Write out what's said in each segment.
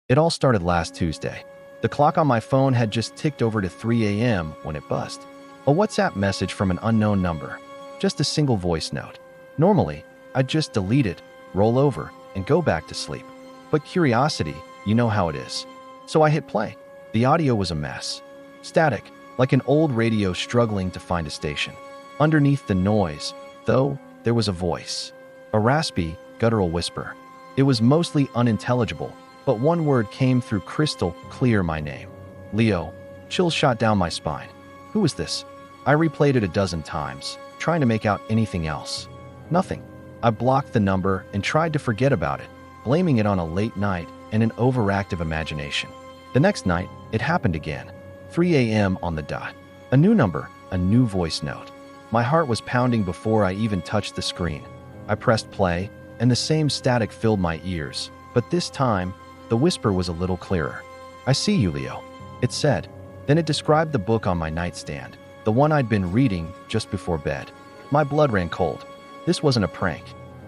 It all started last Tuesday. The clock on my phone had just ticked over to 3 a.m. when it buzzed. A WhatsApp message from an unknown number. Just a single voice note. Normally, I'd just delete it, roll over, and go back to sleep. But curiosity, you know how it is. So I hit play. The audio was a mess. Static, like an old radio struggling to find a station. Underneath the noise, though, there was a voice. A raspy, guttural whisper. It was mostly unintelligible, but one word came through crystal clear: my name. Leo. Chills shot down my spine. Who was this? I replayed it a dozen times, trying to make out anything else. Nothing. I blocked the number and tried to forget about it, blaming it on a late night and an overactive imagination. The next night, it happened again. 3 a.m. on the dot. A new number, a new voice note. My heart was pounding before I even touched the screen. I pressed play, and the same static filled my ears, but this time, the whisper was a little clearer. I see you, Leo, it said. Then it described the book on my nightstand, the one I'd been reading just before bed. My blood ran cold. This wasn't a prank.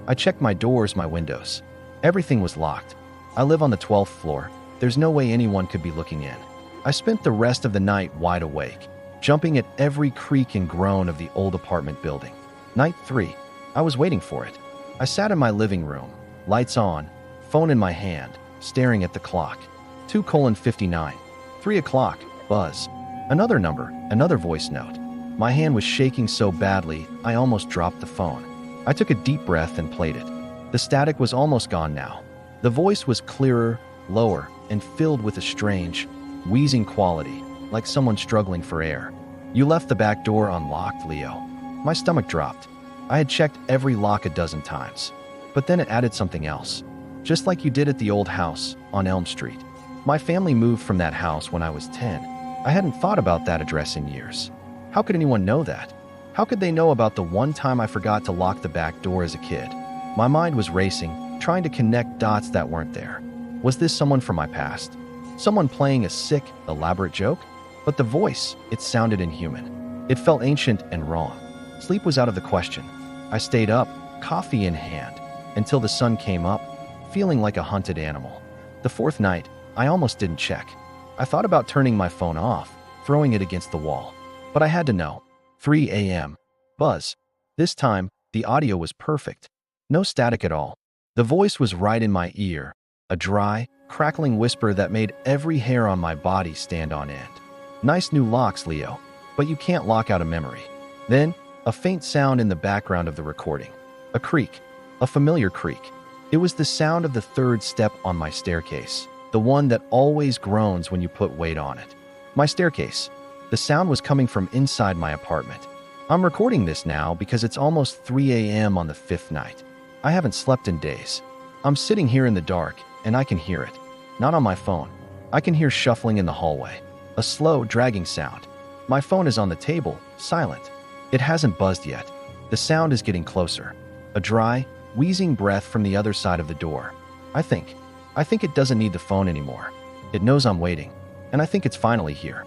I checked my doors, my windows. Everything was locked. I live on the 12th floor. There's no way anyone could be looking in. I spent the rest of the night wide awake, jumping at every creak and groan of the old apartment building. Night 3. I was waiting for it. I sat in my living room, lights on, phone in my hand, staring at the clock. 2:59. 3 o'clock. Buzz. Another number, another voice note. My hand was shaking so badly, I almost dropped the phone. I took a deep breath and played it. The static was almost gone now. The voice was clearer, lower, and filled with a strange, wheezing quality, like someone struggling for air. You left the back door unlocked, Leo. My stomach dropped. I had checked every lock a dozen times. But then it added something else. Just like you did at the old house on Elm Street. My family moved from that house when I was 10. I hadn't thought about that address in years. How could anyone know that? How could they know about the one time I forgot to lock the back door as a kid? My mind was racing, trying to connect dots that weren't there. Was this someone from my past? Someone playing a sick, elaborate joke? But the voice, it sounded inhuman. It felt ancient and wrong. Sleep was out of the question. I stayed up, coffee in hand, until the sun came up, feeling like a hunted animal. The fourth night, I almost didn't check. I thought about turning my phone off, throwing it against the wall. But I had to know. 3 a.m. Buzz. This time, the audio was perfect. No static at all. The voice was right in my ear, a dry, crackling whisper that made every hair on my body stand on end. Nice new locks, Leo, but you can't lock out a memory. Then, a faint sound in the background of the recording. A creak. A familiar creak. It was the sound of the third step on my staircase, the one that always groans when you put weight on it. My staircase. The sound was coming from inside my apartment. I'm recording this now because it's almost 3 a.m. on the 5th night. I haven't slept in days. I'm sitting here in the dark, and I can hear it. Not on my phone. I can hear shuffling in the hallway. A slow, dragging sound. My phone is on the table, silent. It hasn't buzzed yet. The sound is getting closer. A dry, wheezing breath from the other side of the door. I think it doesn't need the phone anymore. It knows I'm waiting, and I think it's finally here.